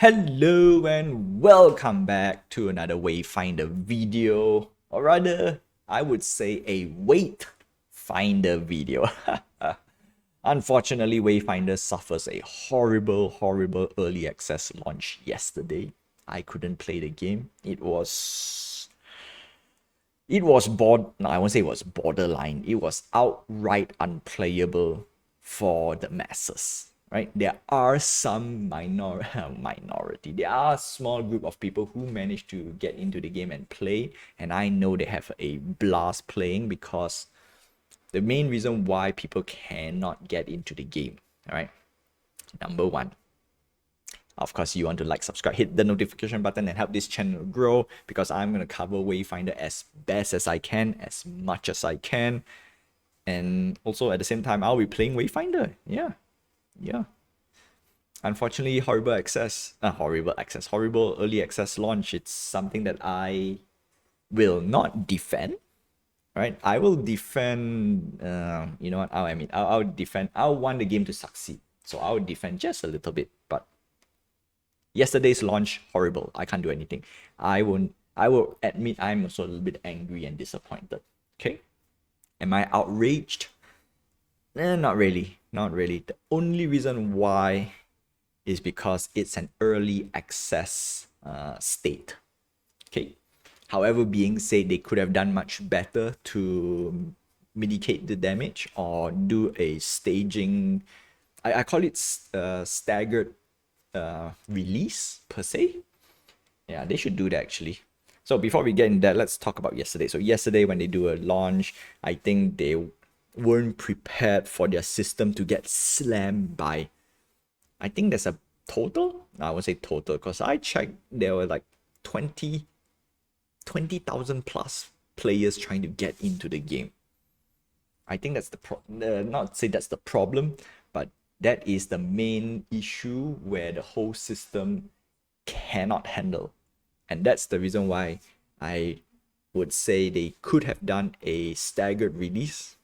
Hello and welcome back to another Wayfinder video, or rather, I would say a Waitfinder video. Unfortunately, Wayfinder suffers a horrible early access launch yesterday. I couldn't play the game. No, I won't say it was borderline. It was outright unplayable for the masses, right? There are some minority. There are a small group of people who manage to get into the game and play, and I know they have a blast playing because the main reason why people cannot get into the game, all right? Number one, of course, you want to like, subscribe, hit the notification button and help this channel grow because I'm going to cover Wayfinder as best as I can, as much as I can. And also at the same time, I'll be playing Wayfinder. Yeah. Unfortunately, horrible early access launch. It's something that I will not defend. Right? I will defend, you know what, I'll defend, I'll want the game to succeed. So I'll defend just a little bit, but yesterday's launch, horrible. I can't do anything. I will admit I'm also a little bit angry and disappointed. Okay? Am I outraged? Not really. The only reason why is because it's an early access state. Okay? However, being said, they could have done much better to mitigate the damage or do a staging. I call it staggered release per se. Yeah, they should do that actually. So before we get into that, let's talk about yesterday. So yesterday when they do a launch, I think they weren't prepared for their system to get slammed by, I think there's a total, I won't say total because I checked, there were like 20,000 plus players trying to get into the game. I think that's not say that's the problem, but that is the main issue where the whole system cannot handle. And that's the reason why I would say they could have done a staggered release.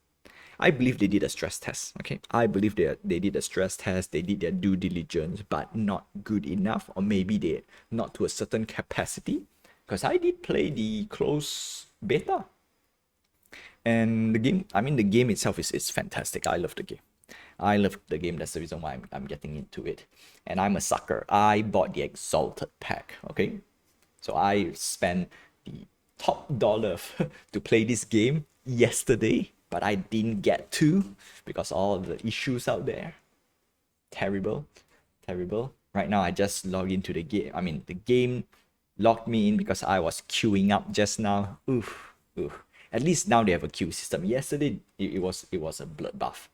I believe they did a stress test, okay? I believe they did a stress test, they did their due diligence, but not good enough, or maybe they not to a certain capacity. Because I did play the closed beta. And the game itself is fantastic. I love the game. That's the reason why I'm getting into it. And I'm a sucker. I bought the Exalted pack, okay? So I spent the top dollar to play this game yesterday, but I didn't get to because all the issues out there. Terrible. Right now, I just log into the game. The game logged me in because I was queuing up just now. Oof. At least now they have a queue system. Yesterday, it was a bloodbath.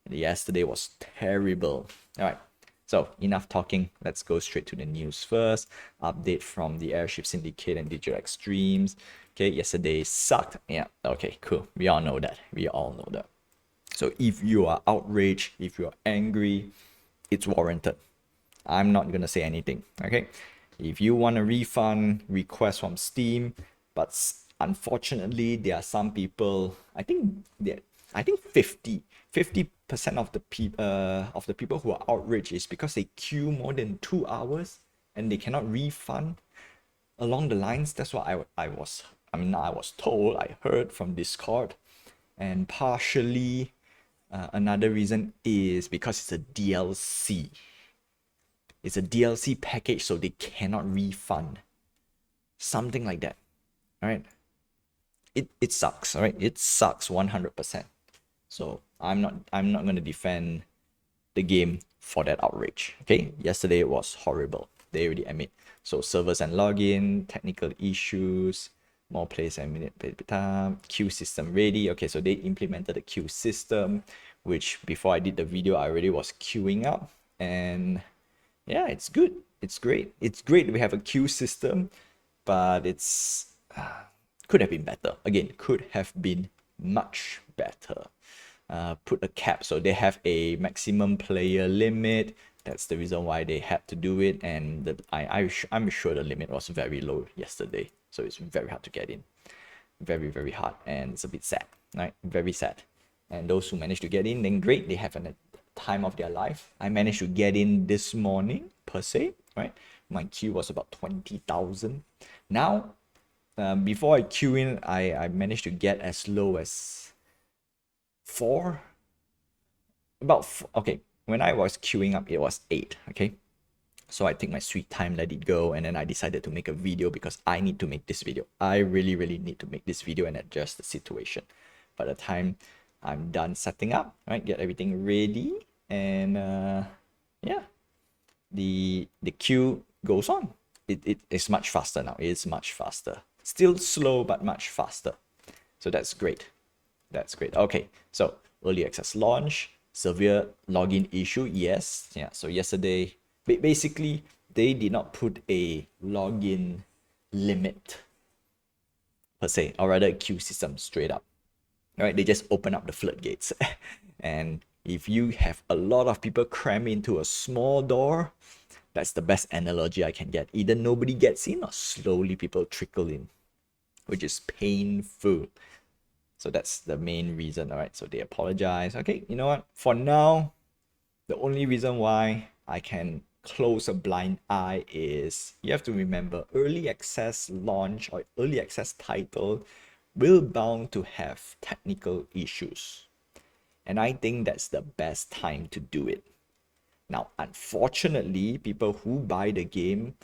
Yesterday was terrible. All right. So enough talking. Let's go straight to the news first. Update from the airship syndicate and digital extremes. Okay, yesterday sucked. Yeah, okay, cool. We all know that. So if you are outraged, if you're angry, it's warranted. I'm not gonna say anything. Okay, if you want a refund, request from Steam, but unfortunately there are some people, I think 50% of the people who are outraged is because they queue more than 2 hours and they cannot refund along the lines. That's what I was told, I heard from Discord. And partially another reason is because it's a DLC. It's a DLC package, so they cannot refund. Something like that. All right. It sucks, all right? It sucks 100%. So I'm not going to defend the game for that outrage. Okay, yesterday it was horrible. They already admit. So servers and login, technical issues, more players and minute play time, queue system ready. Okay, so they implemented the queue system, which before I did the video, I already was queuing up. And yeah, it's good. It's great. It's great we have a queue system, but it's could have been better. Again, could have been much better. Put a cap, so they have a maximum player limit. That's the reason why they had to do it, and I'm sure the limit was very low yesterday, so it's very hard to get in. Very hard, and it's a bit sad, right? Very sad. And those who managed to get in, then great, they have a time of their life. I managed to get in this morning per se, right? my queue was about 20,000. Now, before I queue in, I managed to get as low as 4. Okay, when I was queuing up, it was 8, okay? So I take my sweet time, let it go, and then I decided to make a video because I need to make this video. I really, really need to make this video and adjust the situation. By the time I'm done setting up, right, get everything ready, and yeah, the queue goes on. It is much faster now. It's much faster. Still slow, but much faster. So that's great. That's great. Okay, so early access launch, severe login issue. Yes, yeah. So yesterday, basically, they did not put a login limit per se, or rather a queue system straight up. Right? They just open up the floodgates. And if you have a lot of people cram into a small door, that's the best analogy I can get. Either nobody gets in or slowly people trickle in, which is painful. So that's the main reason, all right? So they apologize. Okay, you know what? For now, the only reason why I can close a blind eye is you have to remember early access launch or early access title will bound to have technical issues. And I think that's the best time to do it. Now, unfortunately, people who buy the game,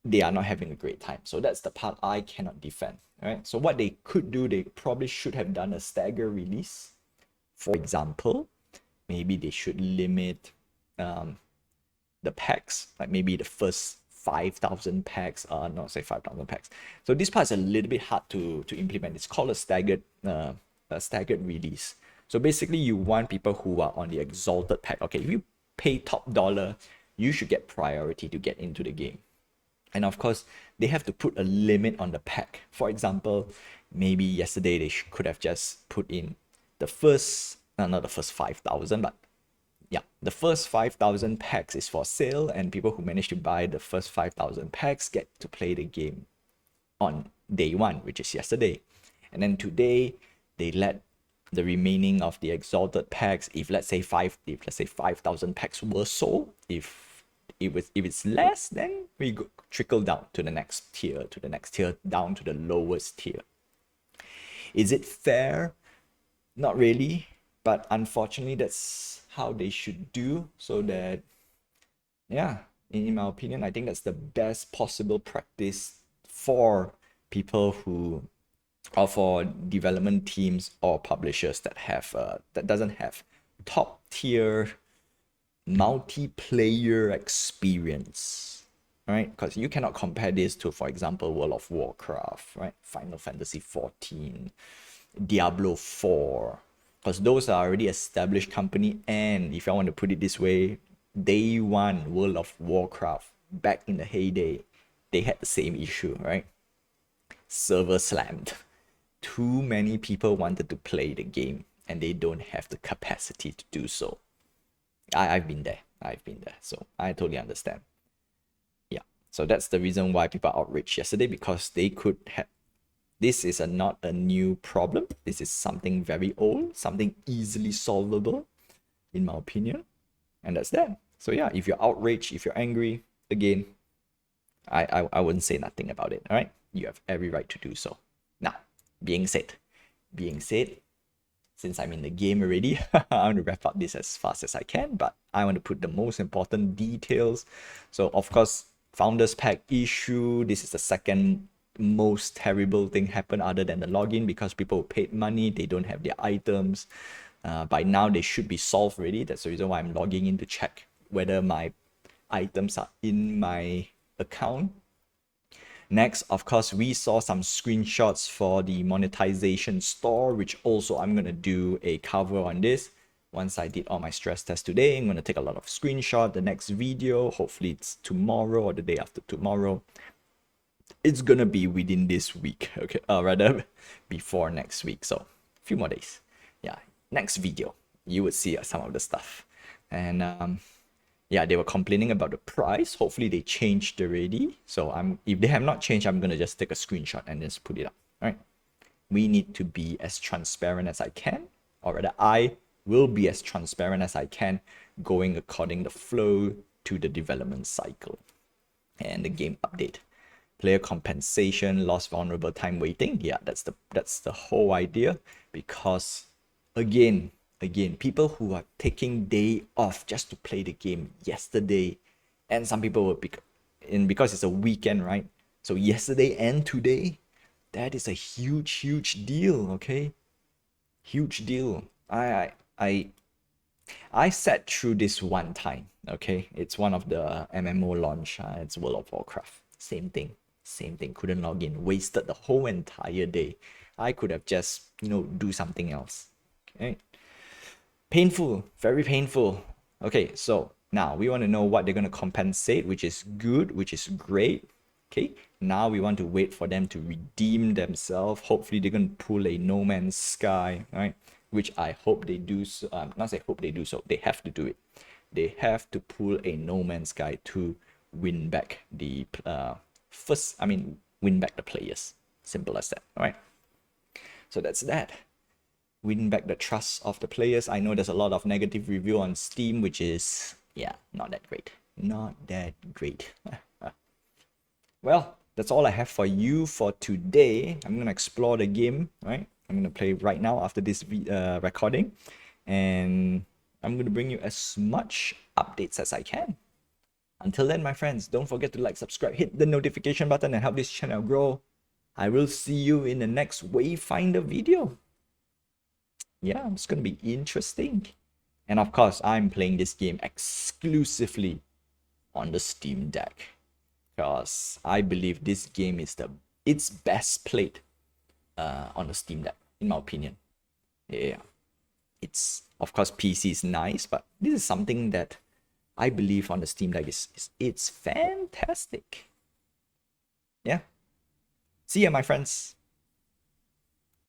they are not having a great time. So that's the part I cannot defend. All right. So what they could do, they probably should have done a stagger release. For example, maybe they should limit the packs, like maybe the first 5,000 packs, not say 5,000 packs. So this part is a little bit hard to implement. It's called a staggered release. So basically, you want people who are on the exalted pack. Okay, if you pay top dollar, you should get priority to get into the game. And of course, they have to put a limit on the pack. For example, maybe yesterday they could have just put in the first, not the first 5,000, but yeah, the first 5,000 packs is for sale, and people who manage to buy the first 5,000 packs get to play the game on day 1, which is yesterday. And then today, they let the remaining of the exalted packs, if let's say 5,000 packs were sold, if it's less, then we trickle down to the next tier, down to the lowest tier. Is it fair? Not really, but unfortunately, that's how they should do, so that, yeah, in my opinion, I think that's the best possible practice for people who, or for development teams or publishers that have that doesn't have top tier multiplayer experience, right? Because you cannot compare this to, for example, World of Warcraft, right? Final Fantasy 14, Diablo 4, because those are already established company. And if I want to put it this way, day 1 World of Warcraft, back in the heyday, they had the same issue, right? Server slammed. Too many people wanted to play the game, and they don't have the capacity to do so. I've been there. So I totally understand. Yeah. So that's the reason why people are outraged yesterday, because they could have. This is not a new problem. This is something very old, something easily solvable, in my opinion. And that's that. So yeah, if you're outraged, if you're angry, again, I wouldn't say nothing about it. All right. You have every right to do so. Now, being said, since I'm in the game already, I want to wrap up this as fast as I can, but I want to put the most important details. So of course, Founders Pack issue, this is the second most terrible thing happen other than the login, because people paid money, they don't have their items. By now, they should be solved already. That's the reason why I'm logging in to check whether my items are in my account. Next, of course, we saw some screenshots for the monetization store, which also I'm going to do a cover on this. Once I did all my stress tests today, I'm going to take a lot of screenshots. The next video, hopefully it's tomorrow or the day after tomorrow. It's going to be within this week, okay? Rather, before next week. So, a few more days. Yeah, next video, you would see some of the stuff. And yeah, they were complaining about the price. Hopefully they changed already. So if they have not changed, I'm gonna just take a screenshot and just put it up. All right. We need to be as transparent as I can, or rather, I will be as transparent as I can, going according the flow to the development cycle. and the game update. Player compensation, lost vulnerable time waiting. Yeah, that's the whole idea. Because again, people who are taking day off just to play the game yesterday, and some people will because it's a weekend, right? So yesterday and today, that is a huge deal. Okay, huge deal. I sat through this one time. Okay, it's one of the MMO launch. It's World of Warcraft. Same thing. Same thing. Couldn't log in. Wasted the whole entire day. I could have just do something else. Okay. Painful. Very painful. Okay, so now we want to know what they're gonna compensate, which is good, which is great. Okay. Now we want to wait for them to redeem themselves. Hopefully they're gonna pull a No Man's Sky, right? Which I hope they do. So, not say hope they do so. They have to do it. They have to pull a No Man's Sky to win back the win back the players. Simple as that. All right. So that's that. Win back the trust of the players. I know there's a lot of negative review on Steam, which is not that great. Not that great. Well, that's all I have for you for today. I'm gonna explore the game, right? I'm gonna play right now after this recording, and I'm gonna bring you as much updates as I can. Until then, my friends, don't forget to like, subscribe, hit the notification button, and help this channel grow. I will see you in the next Wayfinder video. Yeah, it's gonna be interesting. And of course, I'm playing this game exclusively on the Steam Deck, because I believe this game is it's best played on the Steam Deck, in my opinion. Yeah, it's of course PC is nice, but this is something that I believe on the Steam Deck it's fantastic. Yeah. See ya, my friends.